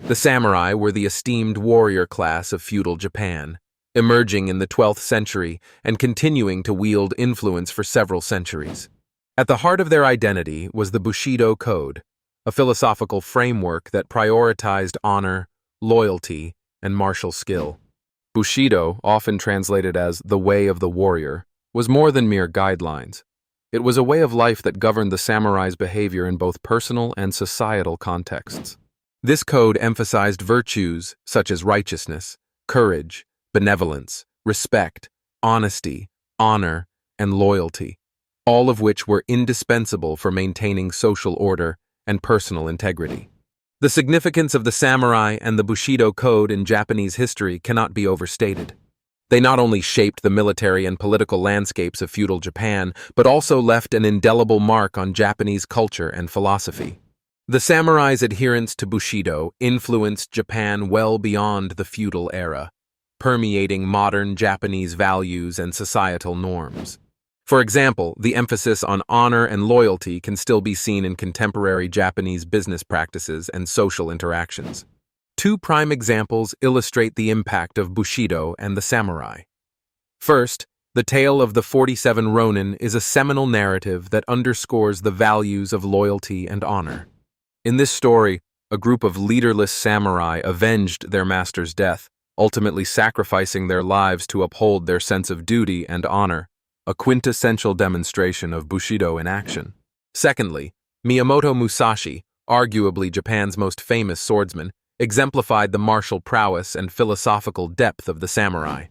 The samurai were the esteemed warrior class of feudal Japan, emerging in the 12th century and continuing to wield influence for several centuries. At the heart of their identity was the Bushido Code, a philosophical framework that prioritized honor, loyalty, and martial skill. Bushido, often translated as the way of the warrior, was more than mere guidelines. It was a way of life that governed the samurai's behavior in both personal and societal contexts. This code emphasized virtues such as righteousness, courage, benevolence, respect, honesty, honor, and loyalty, all of which were indispensable for maintaining social order and personal integrity. The significance of the samurai and the Bushido Code in Japanese history cannot be overstated. They not only shaped the military and political landscapes of feudal Japan, but also left an indelible mark on Japanese culture and philosophy. The samurai's adherence to Bushido influenced Japan well beyond the feudal era, permeating modern Japanese values and societal norms. For example, the emphasis on honor and loyalty can still be seen in contemporary Japanese business practices and social interactions. Two prime examples illustrate the impact of Bushido and the samurai. First, the tale of the 47 Ronin is a seminal narrative that underscores the values of loyalty and honor. In this story, a group of leaderless samurai avenged their master's death, ultimately sacrificing their lives to uphold their sense of duty and honor, a quintessential demonstration of Bushido in action. Secondly, Miyamoto Musashi, arguably Japan's most famous swordsman, exemplified the martial prowess and philosophical depth of the samurai.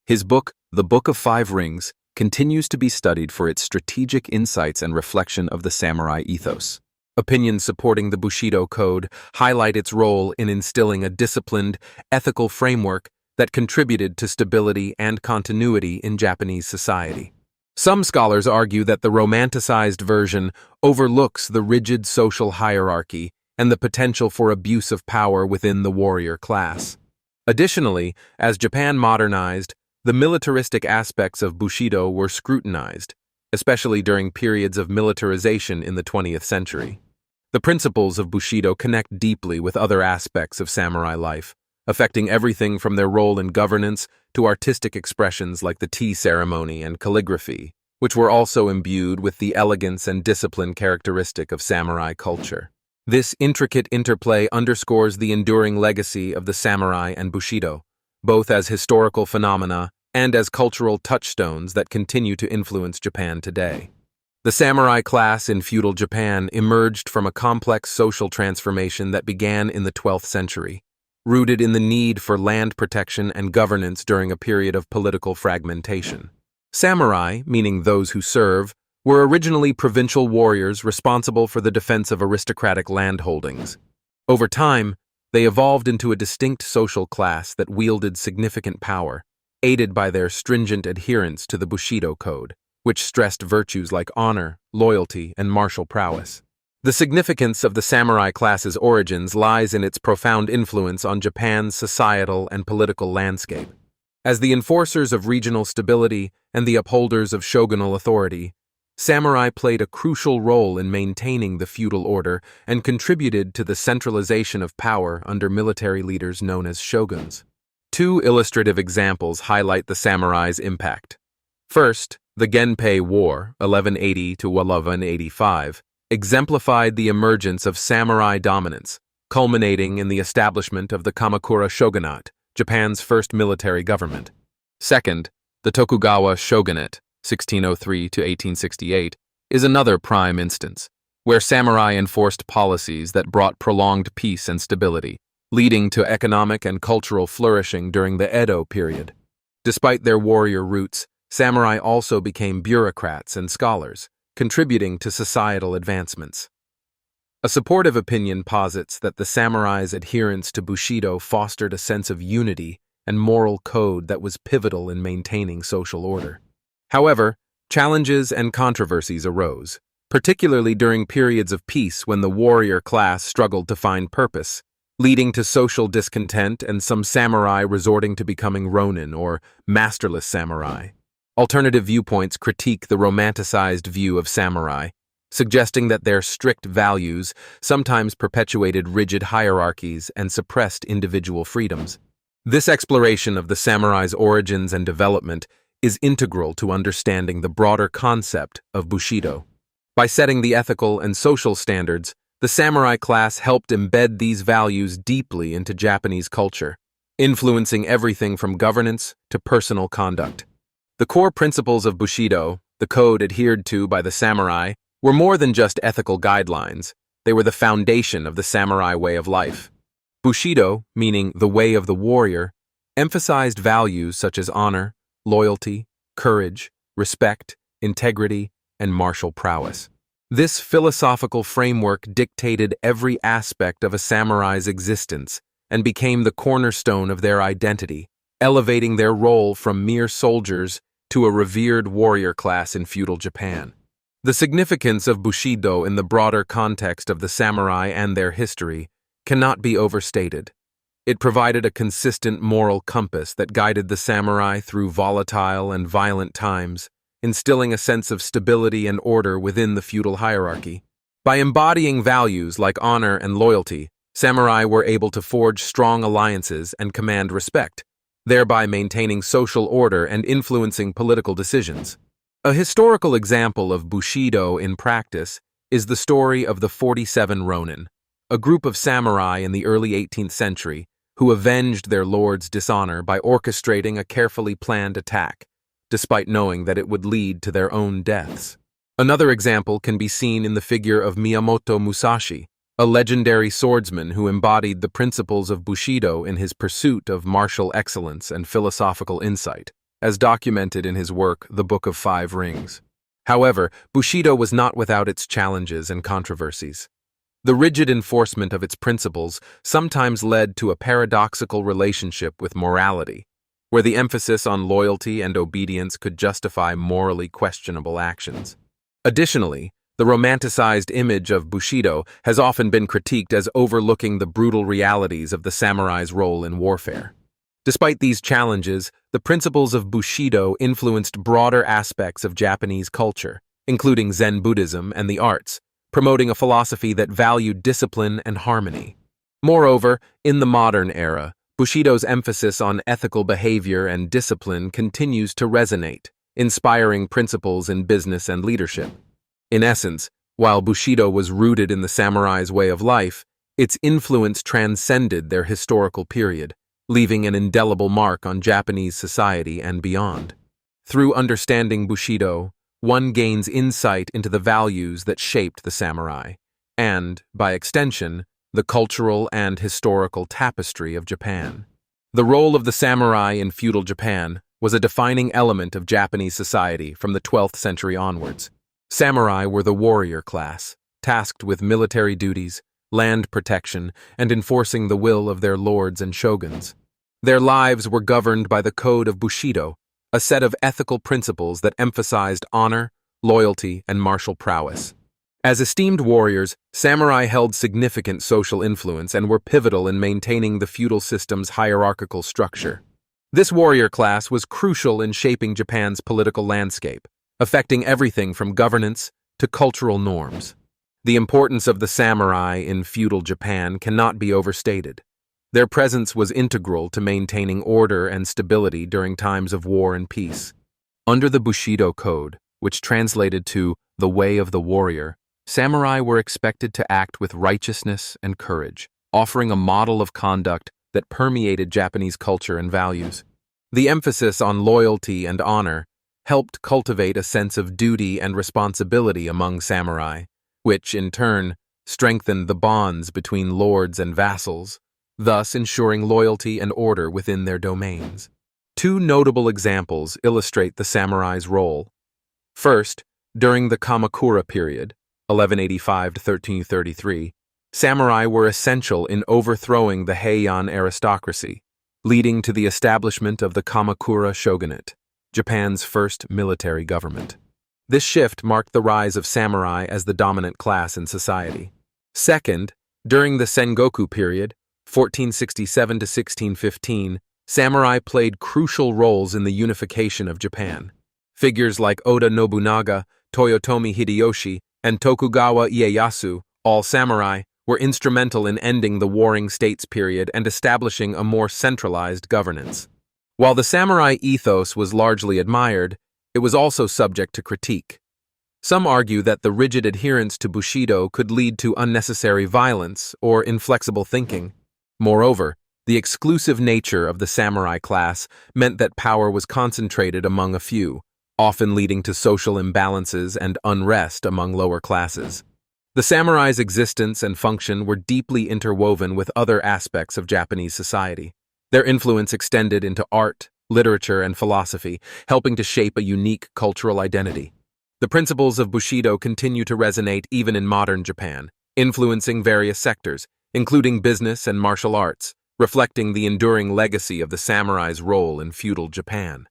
His book, The Book of Five Rings, continues to be studied for its strategic insights and reflection of the samurai ethos. Opinions supporting the Bushido Code highlight its role in instilling a disciplined, ethical framework that contributed to stability and continuity in Japanese society. Some scholars argue that the romanticized version overlooks the rigid social hierarchy and the potential for abuse of power within the warrior class. Additionally, as Japan modernized, the militaristic aspects of Bushido were scrutinized, especially during periods of militarization in the 20th century. The principles of Bushido connect deeply with other aspects of samurai life, affecting everything from their role in governance to artistic expressions like the tea ceremony and calligraphy, which were also imbued with the elegance and discipline characteristic of samurai culture. This intricate interplay underscores the enduring legacy of the samurai and Bushido, both as historical phenomena and as cultural touchstones that continue to influence Japan today. The samurai class in feudal Japan emerged from a complex social transformation that began in the 12th century, rooted in the need for land protection and governance during a period of political fragmentation. Samurai, meaning those who serve, were originally provincial warriors responsible for the defense of aristocratic landholdings. Over time, they evolved into a distinct social class that wielded significant power, aided by their stringent adherence to the Bushido Code, which stressed virtues like honor, loyalty, and martial prowess. The significance of the samurai class's origins lies in its profound influence on Japan's societal and political landscape. As the enforcers of regional stability and the upholders of shogunal authority, samurai played a crucial role in maintaining the feudal order and contributed to the centralization of power under military leaders known as shoguns. Two illustrative examples highlight the samurai's impact. First, the Genpei War, 1180 to 1185, exemplified the emergence of samurai dominance, culminating in the establishment of the Kamakura shogunate, Japan's first military government. Second, the Tokugawa shogunate, 1603 to 1868, is another prime instance, where samurai enforced policies that brought prolonged peace and stability, leading to economic and cultural flourishing during the Edo period. Despite their warrior roots, samurai also became bureaucrats and scholars, contributing to societal advancements. A supportive opinion posits that the samurai's adherence to Bushido fostered a sense of unity and moral code that was pivotal in maintaining social order. However, challenges and controversies arose, particularly during periods of peace when the warrior class struggled to find purpose, leading to social discontent and some samurai resorting to becoming ronin or masterless samurai. Alternative viewpoints critique the romanticized view of samurai, suggesting that their strict values sometimes perpetuated rigid hierarchies and suppressed individual freedoms. This exploration of the samurai's origins and development is integral to understanding the broader concept of Bushido. By setting the ethical and social standards, the samurai class helped embed these values deeply into Japanese culture, influencing everything from governance to personal conduct. The core principles of Bushido, the code adhered to by the samurai, were more than just ethical guidelines. They were the foundation of the samurai way of life. Bushido, meaning the way of the warrior, emphasized values such as honor, loyalty, courage, respect, integrity, and martial prowess. This philosophical framework dictated every aspect of a samurai's existence and became the cornerstone of their identity, elevating their role from mere soldiers to a revered warrior class in feudal Japan. The significance of Bushido in the broader context of the samurai and their history cannot be overstated. It provided a consistent moral compass that guided the samurai through volatile and violent times, instilling a sense of stability and order within the feudal hierarchy. By embodying values like honor and loyalty, samurai were able to forge strong alliances and command respect, thereby maintaining social order and influencing political decisions. A historical example of Bushido in practice is the story of the 47 Ronin, a group of samurai in the early 18th century who avenged their lord's dishonor by orchestrating a carefully planned attack, despite knowing that it would lead to their own deaths. Another example can be seen in the figure of Miyamoto Musashi, a legendary swordsman who embodied the principles of Bushido in his pursuit of martial excellence and philosophical insight, as documented in his work The Book of Five Rings. However, Bushido was not without its challenges and controversies. The rigid enforcement of its principles sometimes led to a paradoxical relationship with morality, where the emphasis on loyalty and obedience could justify morally questionable actions. Additionally, the romanticized image of Bushido has often been critiqued as overlooking the brutal realities of the samurai's role in warfare. Despite these challenges, the principles of Bushido influenced broader aspects of Japanese culture, including Zen Buddhism and the arts, promoting a philosophy that valued discipline and harmony. Moreover, in the modern era, Bushido's emphasis on ethical behavior and discipline continues to resonate, inspiring principles in business and leadership. In essence, while Bushido was rooted in the samurai's way of life, its influence transcended their historical period, leaving an indelible mark on Japanese society and beyond. Through understanding Bushido, one gains insight into the values that shaped the samurai, and, by extension, the cultural and historical tapestry of Japan. The role of the samurai in feudal Japan was a defining element of Japanese society from the 12th century onwards. Samurai were the warrior class, tasked with military duties, land protection, and enforcing the will of their lords and shoguns. Their lives were governed by the code of Bushido, a set of ethical principles that emphasized honor, loyalty, and martial prowess. As esteemed warriors, samurai held significant social influence and were pivotal in maintaining the feudal system's hierarchical structure. This warrior class was crucial in shaping Japan's political landscape, affecting everything from governance to cultural norms. The importance of the samurai in feudal Japan cannot be overstated. Their presence was integral to maintaining order and stability during times of war and peace. Under the Bushido Code, which translated to the way of the warrior, samurai were expected to act with righteousness and courage, offering a model of conduct that permeated Japanese culture and values. The emphasis on loyalty and honor helped cultivate a sense of duty and responsibility among samurai, which, in turn, strengthened the bonds between lords and vassals, thus ensuring loyalty and order within their domains. Two notable examples illustrate the samurai's role. First, during the Kamakura period, 1185 to 1333, samurai were essential in overthrowing the Heian aristocracy, leading to the establishment of the Kamakura shogunate, Japan's first military government. This shift marked the rise of samurai as the dominant class in society. Second, during the Sengoku period, 1467 to 1615, samurai played crucial roles in the unification of Japan. Figures like Oda Nobunaga, Toyotomi Hideyoshi, and Tokugawa Ieyasu, all samurai, were instrumental in ending the warring states period and establishing a more centralized governance. While the samurai ethos was largely admired, it was also subject to critique. Some argue that the rigid adherence to Bushido could lead to unnecessary violence or inflexible thinking. Moreover, the exclusive nature of the samurai class meant that power was concentrated among a few, often leading to social imbalances and unrest among lower classes. The samurai's existence and function were deeply interwoven with other aspects of Japanese society. Their influence extended into art, literature, and philosophy, helping to shape a unique cultural identity. The principles of Bushido continue to resonate even in modern Japan, influencing various sectors, including business and martial arts, reflecting the enduring legacy of the samurai's role in feudal Japan.